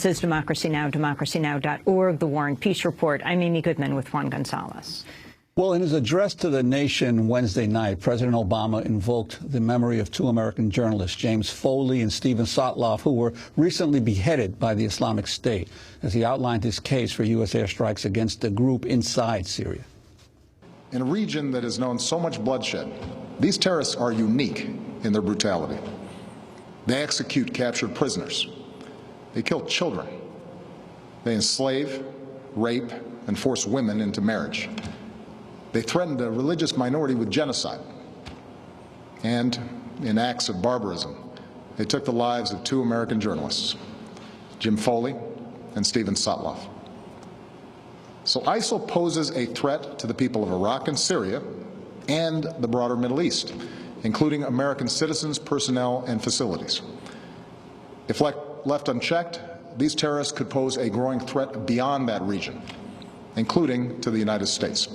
This is Democracy Now!, democracynow.org, The War and Peace Report. I'm Amy Goodman with Juan Gonzalez. Well, in his address to the nation Wednesday night, President Obama invoked the memory of two American journalists, James Foley and Steven Sotloff, who were recently beheaded by the Islamic State, as he outlined his case for U.S. airstrikes against the group inside Syria. In a region that has known so much bloodshed, these terrorists are unique in their brutality. They execute captured prisoners. They kill children. They enslave, rape, and force women into marriage. They threatened a religious minority with genocide. And in acts of barbarism, they took the lives of two American journalists, Jim Foley and Steven Sotloff. So ISIL poses a threat to the people of Iraq and Syria and the broader Middle East, including American citizens, personnel, and facilities. If left unchecked, these terrorists could pose a growing threat beyond that region, including to the United States.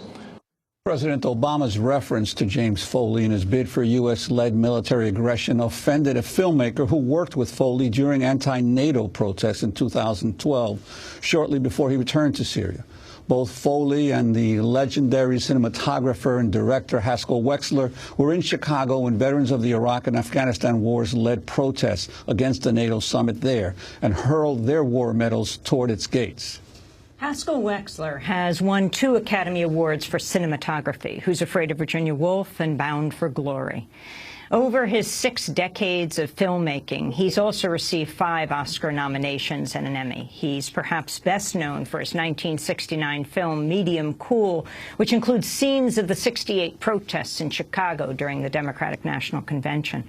President Obama's reference to James Foley and his bid for U.S.-led military aggression offended a filmmaker who worked with Foley during anti-NATO protests in 2012, shortly before he returned to Syria. Both Foley and the legendary cinematographer and director Haskell Wexler were in Chicago when veterans of the Iraq and Afghanistan wars led protests against the NATO summit there and hurled their war medals toward its gates. Haskell Wexler has won 2 Academy Awards for cinematography, Who's Afraid of Virginia Woolf and Bound for Glory. Over his 6 decades of filmmaking, he's also received 5 Oscar nominations and an Emmy. He's perhaps best known for his 1969 film Medium Cool, which includes scenes of the '68 protests in Chicago during the Democratic National Convention.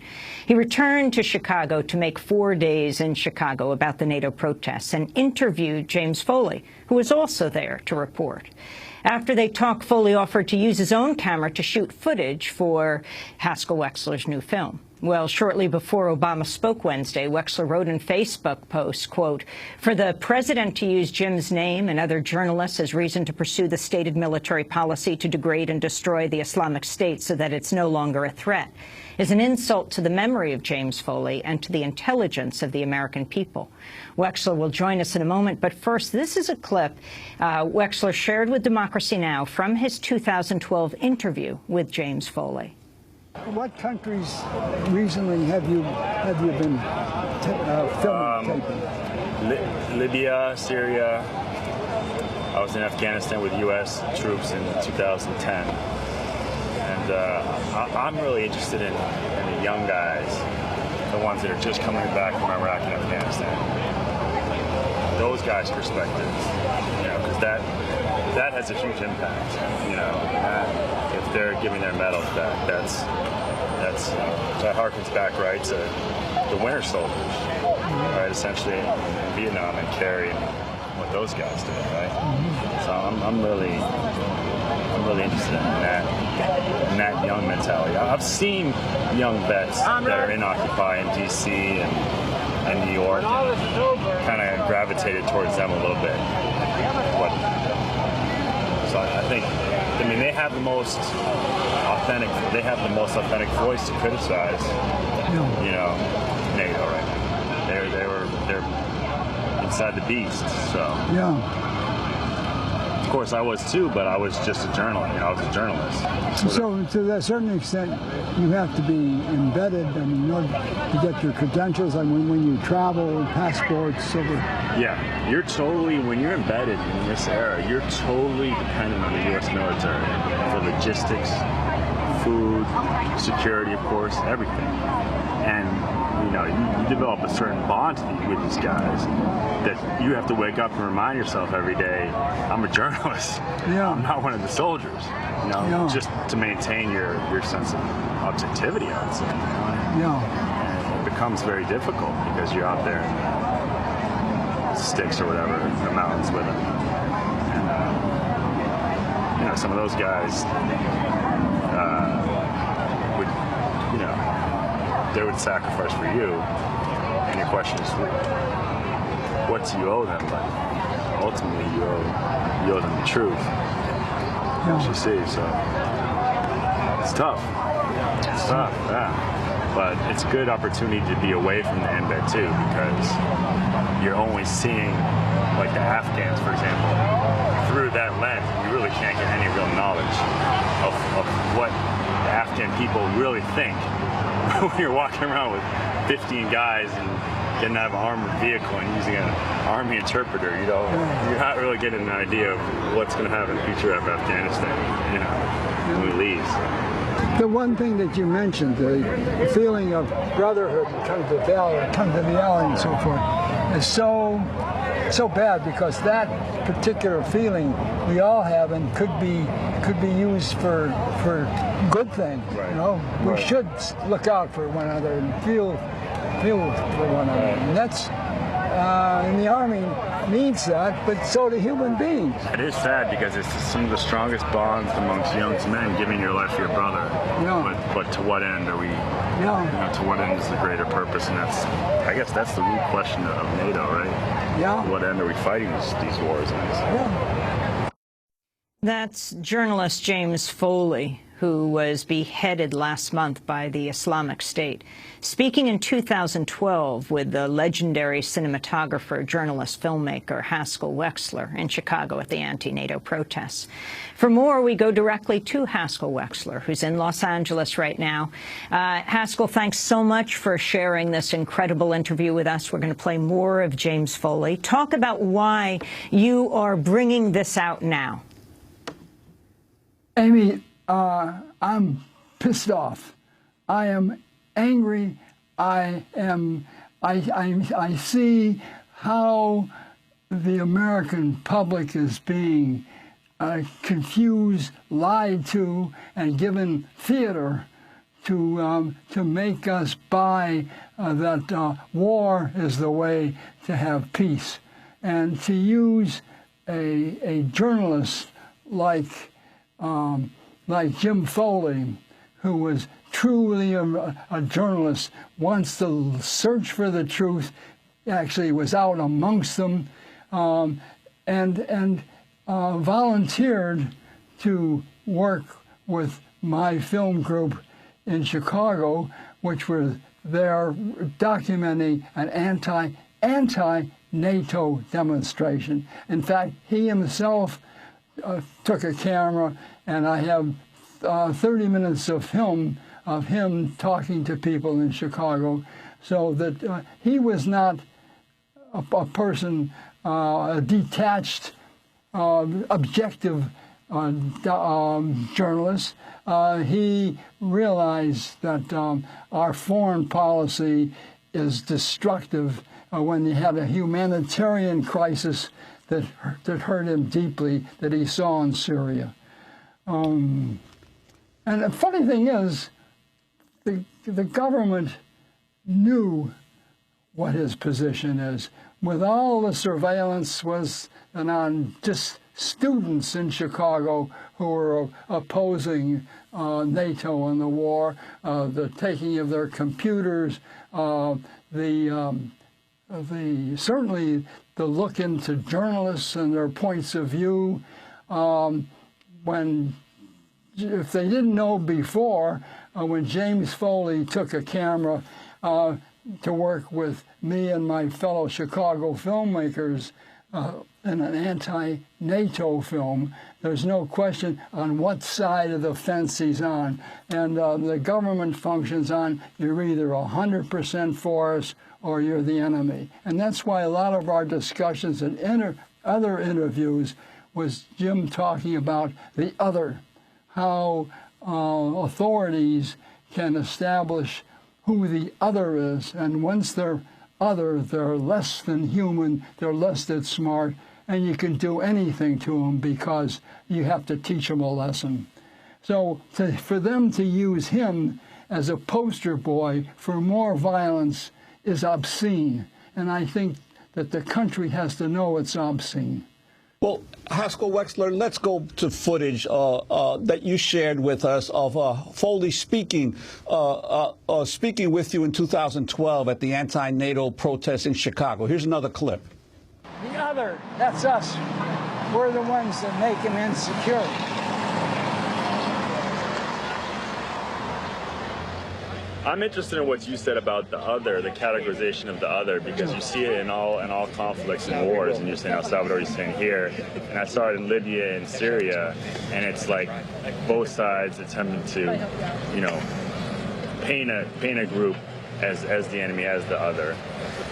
He returned to Chicago to make 4 Days in Chicago about the NATO protests and interviewed James Foley, who was also there to report. After they talked, Foley offered to use his own camera to shoot footage for Haskell Wexler's new film. Well, shortly before Obama spoke Wednesday, Wexler wrote in Facebook post, quote, "For the president to use Jim's name and other journalists as reason to pursue the stated military policy to degrade and destroy the Islamic State so that it's no longer a threat is an insult to the memory of James Foley and to the intelligence of the American people." Wexler will join us in a moment, but first, this is a clip Wexler shared with Democracy Now! From his 2012 interview with James Foley. What countries recently have you been filming? Libya, Syria. I was in Afghanistan with U.S. troops in 2010. And I'm really interested in the young guys, the ones that are just coming back from Iraq and Afghanistan. Those guys' perspectives, you know, because that has a huge impact. You know, if they're giving their medals back, that harkens back right to the winter soldiers, right? Essentially in Vietnam and carrying what those guys did, right? So I'm really interested in that young mentality. I've seen young vets that are in Occupy in D.C. and New York, kind of gravitated towards them a little bit. So I think, I mean, they have the most authentic voice to criticize, you know, NATO right now. They're inside the beast, so. Yeah. Of course, I was too, but I was just a journalist. You know, I was a journalist. So to a certain extent, you have to be embedded, I mean, in order to get your credentials. I mean, when you travel, passports, over. Yeah, you're totally, when you're embedded in this era, you're totally dependent on the U.S. military for logistics, food, security, of course, everything. And you know, you develop a certain bond with these guys that you have to wake up and remind yourself every day, I'm a journalist. Yeah. I'm not one of the soldiers. You know, yeah. Just to maintain your sense of objectivity, I would say. Yeah. And it becomes very difficult because you're out there in the sticks or whatever, the mountains with them. And, you know, some of those guys would, you know, they would sacrifice for you, and your question is, what do you owe them? But ultimately, you owe them the truth, which you see. So it's tough. It's tough, yeah. But it's a good opportunity to be away from the embed too, because you're only seeing, like the Afghans, for example, through that lens. You really can't get any real knowledge of what the Afghan people really think when you're walking around with 15 guys and getting out of an armored vehicle and using an army interpreter. You know, you're not really getting an idea of what's going to happen in the future of Afghanistan, you know, when we leave. The one thing that you mentioned, the feeling of brotherhood and come to the alley and so forth, is so bad, because that particular feeling we all have and could be used for good things. Right. You know, we should look out for one another and feel for one another, and that's and the Army needs that, but so do human beings. It is sad because it's some of the strongest bonds amongst young men, giving your life for your brother. Yeah. But to what end are we? Yeah. You know, to what end is the greater purpose? And I guess that's the root question of NATO, right? Yeah. To what end are we fighting these wars? Yeah. That's journalist James Foley, who was beheaded last month by the Islamic State, speaking in 2012 with the legendary cinematographer, journalist, filmmaker Haskell Wexler in Chicago at the anti-NATO protests. For more, we go directly to Haskell Wexler, who's in Los Angeles right now. Haskell, thanks so much for sharing this incredible interview with us. We're going to play more of James Foley. Talk about why you are bringing this out now. Amy, I'm pissed off. I am angry. I see how the American public is being confused, lied to, and given theater to make us buy that war is the way to have peace, and to use a journalist like Jim Foley, who was truly a journalist, wants to search for the truth, actually was out amongst them, and volunteered to work with my film group in Chicago, which were there documenting an anti-NATO demonstration. In fact, he himself took a camera, and I have 30 minutes of film of him talking to people in Chicago, so that he was not a person, a detached, objective journalist. He realized that our foreign policy is destructive when you had a humanitarian crisis that hurt him deeply, that he saw in Syria. And the funny thing is, the government knew what his position is. With all the surveillance was on just students in Chicago who were opposing NATO and the war, the taking of their computers, certainly the look into journalists and their points of view. If they didn't know before, when James Foley took a camera to work with me and my fellow Chicago filmmakers in an anti-NATO film, there's no question on what side of the fence he's on. And the government functions on, you're either 100% for us or you're the enemy. And that's why a lot of our discussions and other interviews was Jim talking about the other, how authorities can establish who the other is, and once they're other, they're less than human, they're less than smart, and you can do anything to them because you have to teach them a lesson. So for them to use him as a poster boy for more violence is obscene, and I think that the country has to know it's obscene. Well, Haskell Wexler, let's go to footage that you shared with us of Foley speaking with you in 2012 at the anti-NATO protests in Chicago. Here's another clip. The other, that's us. We're the ones that make him insecure. I'm interested in what you said about the other, the categorization of the other, because you see it in all conflicts and wars, and you're saying El Salvador, you're saying here, and I saw it in Libya and Syria, and it's like both sides attempting to, you know, paint a group as the enemy, as the other,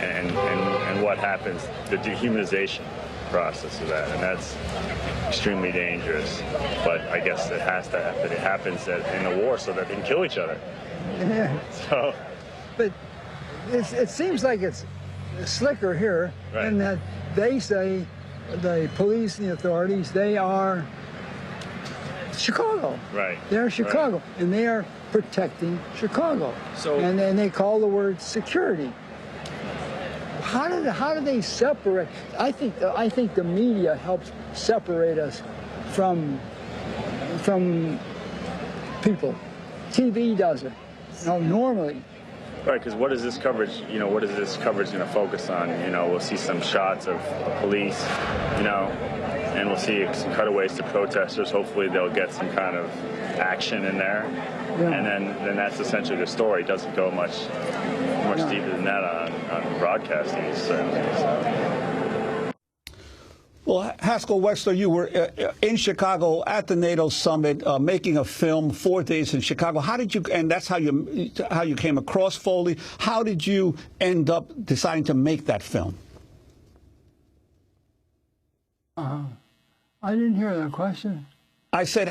and what happens, the dehumanization process of that, and that's extremely dangerous. But I guess it has to happen. It happens in a war so that they can kill each other. Yeah. So, but it seems like it's slicker here, right, in that they say, the police and the authorities, they are Chicago. right. They're Chicago, right, and they are protecting Chicago. So, and then they call the word security. How do they separate? I think the media helps separate us from people. TV doesn't. No, normally. right, because what is this coverage? You know, what is this coverage going to focus on? You know, we'll see some shots of police, you know, and we'll see some cutaways to protesters. Hopefully, they'll get some kind of action in there, Yeah. and then that's essentially the story. It doesn't go much No. deeper than that on broadcasting, certainly. So. Well, Haskell Wexler, you were in Chicago at the NATO summit, making a film, 4 days in Chicago. How did you? And that's how you came across Foley. How did you end up deciding to make that film? I didn't hear that question. I said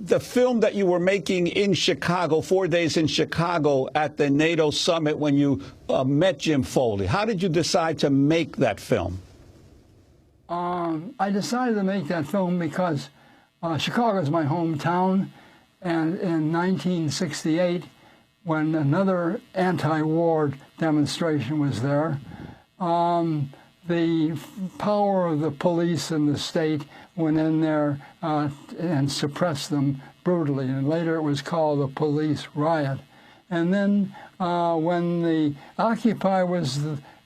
the film that you were making in Chicago, 4 days in Chicago at the NATO summit when you met Jim Foley. How did you decide to make that film? I decided to make that film because Chicago is my hometown, and in 1968, when another anti-war demonstration was there, the power of the police and the state went in there and suppressed them brutally, and later it was called the police riot. And then when the Occupy was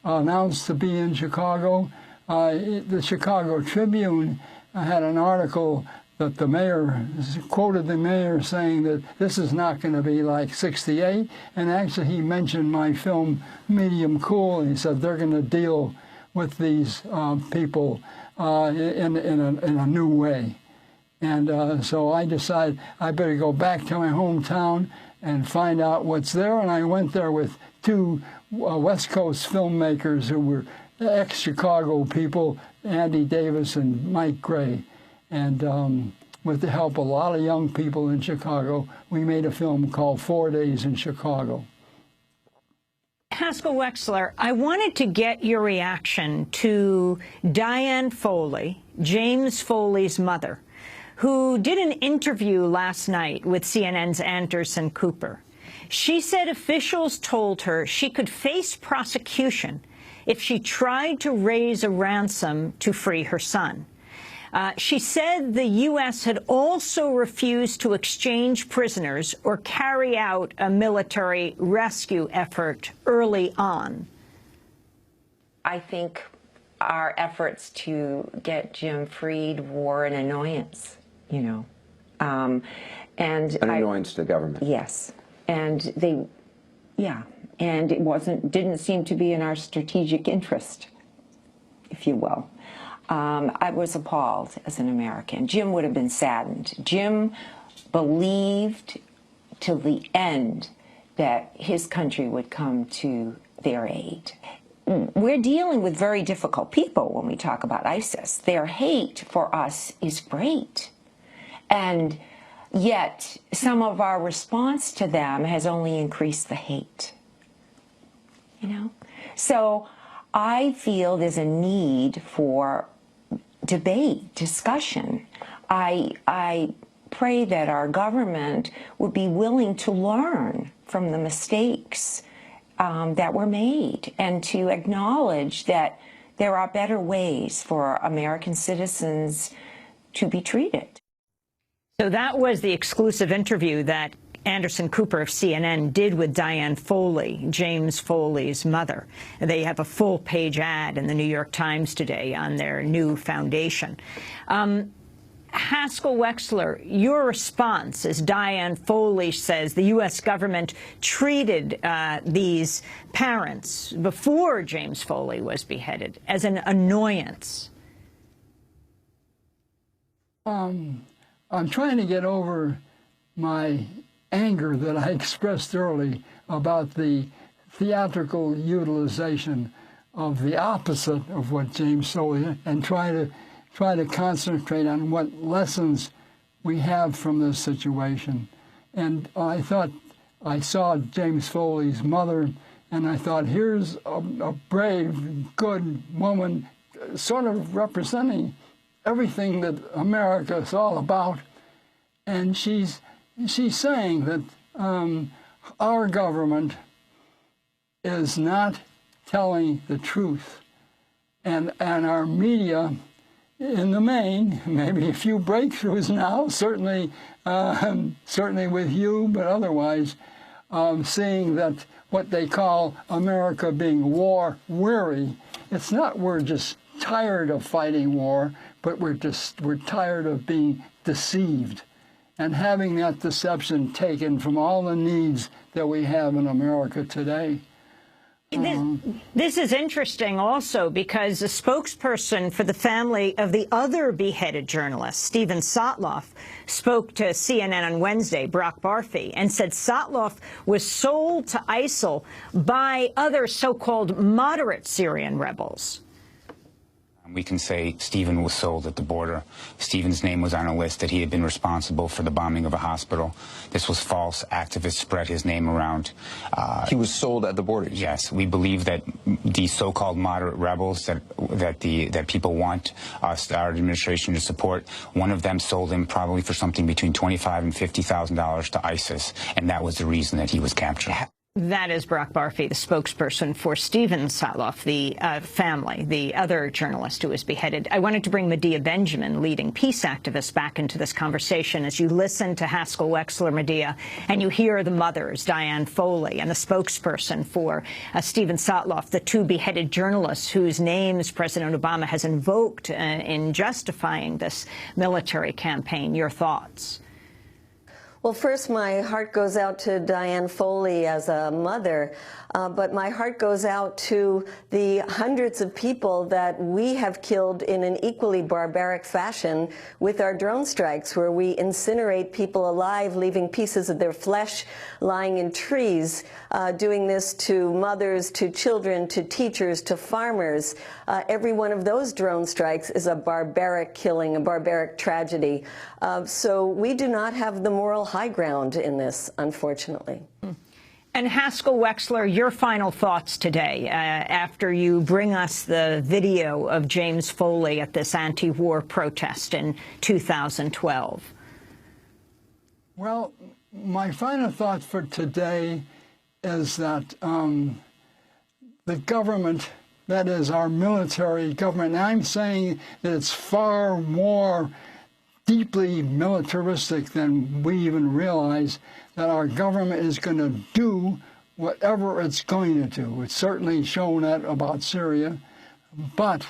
announced to be in Chicago, the Chicago Tribune had an article that the mayor quoted the mayor saying that this is not going to be like '68, and actually he mentioned my film Medium Cool, and he said they're going to deal with these people in a new way. And so I decided I better go back to my hometown and find out what's there, and I went there with two West Coast filmmakers who were ex-Chicago people, Andy Davis and Mike Gray. And with the help of a lot of young people in Chicago, we made a film called 4 Days in Chicago. Haskell Wexler, I wanted to get your reaction to Diane Foley, James Foley's mother, who did an interview last night with CNN's Anderson Cooper. She said officials told her she could face prosecution if she tried to raise a ransom to free her son. She said the U.S. had also refused to exchange prisoners or carry out a military rescue effort early on. I think our efforts to get Jim freed were an annoyance, you know. And an annoyance to the government. Yes. And they, yeah. And it didn't seem to be in our strategic interest, if you will. I was appalled as an American. Jim would have been saddened. Jim believed till the end that his country would come to their aid. We're dealing with very difficult people when we talk about ISIS. Their hate for us is great. And yet, some of our response to them has only increased the hate. You know? So I feel there's a need for debate, discussion. I pray that our government would be willing to learn from the mistakes that were made and to acknowledge that there are better ways for American citizens to be treated. So that was the exclusive interview that Anderson Cooper of CNN did with Diane Foley, James Foley's mother. They have a full-page ad in the New York Times today on their new foundation. Haskell Wexler, your response, as Diane Foley says, the U.S. government treated these parents before James Foley was beheaded as an annoyance. I'm trying to get over my anger that I expressed early about the theatrical utilization of the opposite of what James Foley, and try to concentrate on what lessons we have from this situation. And I thought, I saw James Foley's mother, and I thought, here's a brave, good woman, sort of representing everything that America is all about. And she's saying that our government is not telling the truth, and our media, in the main, maybe a few breakthroughs now, certainly with you, but otherwise, seeing that what they call America being war weary. It's not we're just tired of fighting war, but we're tired of being deceived and having that deception taken from all the needs that we have in America today. This is interesting also because a spokesperson for the family of the other beheaded journalist, Steven Sotloff, spoke to CNN on Wednesday, Brock Barfi, and said Sotloff was sold to ISIL by other so-called moderate Syrian rebels. We can say Stephen was sold at the border. Stephen's name was on a list that he had been responsible for the bombing of a hospital. This was false. Activists spread his name around. He was sold at the border? Yes. We believe that the so-called moderate rebels that people want us, our administration, to support, one of them sold him probably for something between $25,000 and $50,000 to ISIS, and that was the reason that he was captured. That is Brock Barfi, the spokesperson for Steven Sotloff, the family, the other journalist who was beheaded. I wanted to bring Medea Benjamin, leading peace activist, back into this conversation. As you listen to Haskell Wexler, Medea, and you hear the mothers, Diane Foley, and the spokesperson for Steven Sotloff, the two beheaded journalists whose names President Obama has invoked in justifying this military campaign. Your thoughts? Well, first, my heart goes out to Diane Foley as a mother, but my heart goes out to the hundreds of people that we have killed in an equally barbaric fashion with our drone strikes, where we incinerate people alive, leaving pieces of their flesh lying in trees, doing this to mothers, to children, to teachers, to farmers. Every one of those drone strikes is a barbaric killing, a barbaric tragedy. So we do not have the moral high ground in this, unfortunately. And Haskell Wexler, your final thoughts today after you bring us the video of James Foley at this anti-war protest in 2012. Well, my final thought for today is that the government, that is our military government, and I'm saying that it's far more deeply militaristic than we even realize, that our government is going to do whatever it's going to do. It's certainly shown that about Syria, but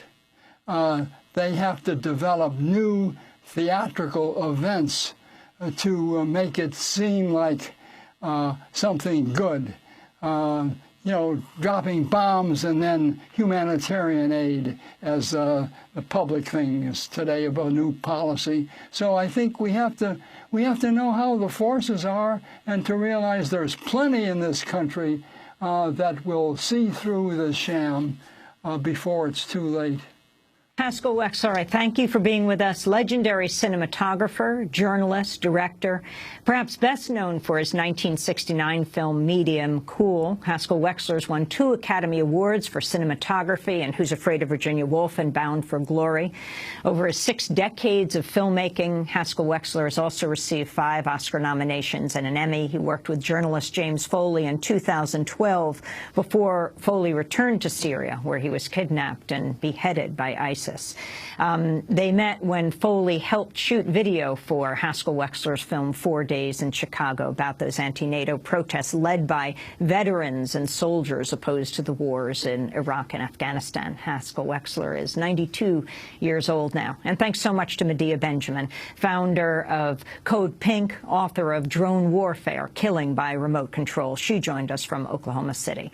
they have to develop new theatrical events to make it seem like something good. You know, dropping bombs and then humanitarian aid as the public thing is today about a new policy. So I think we have to know how the forces are, and to realize there's plenty in this country that will see through the sham before it's too late. Haskell Wexler, I thank you for being with us. Legendary cinematographer, journalist, director, perhaps best known for his 1969 film Medium Cool. Haskell Wexler's won 2 Academy Awards for cinematography and Who's Afraid of Virginia Woolf and Bound for Glory. Over his 6 decades of filmmaking, Haskell Wexler has also received 5 Oscar nominations and an Emmy. He worked with journalist James Foley in 2012 before Foley returned to Syria, where he was kidnapped and beheaded by ISIS. ISIS. They met when Foley helped shoot video for Haskell Wexler's film 4 Days in Chicago about those anti-NATO protests led by veterans and soldiers opposed to the wars in Iraq and Afghanistan. Haskell Wexler is 92 years old now. And thanks so much to Medea Benjamin, founder of Code Pink, author of Drone Warfare, Killing by Remote Control. She joined us from Oklahoma City.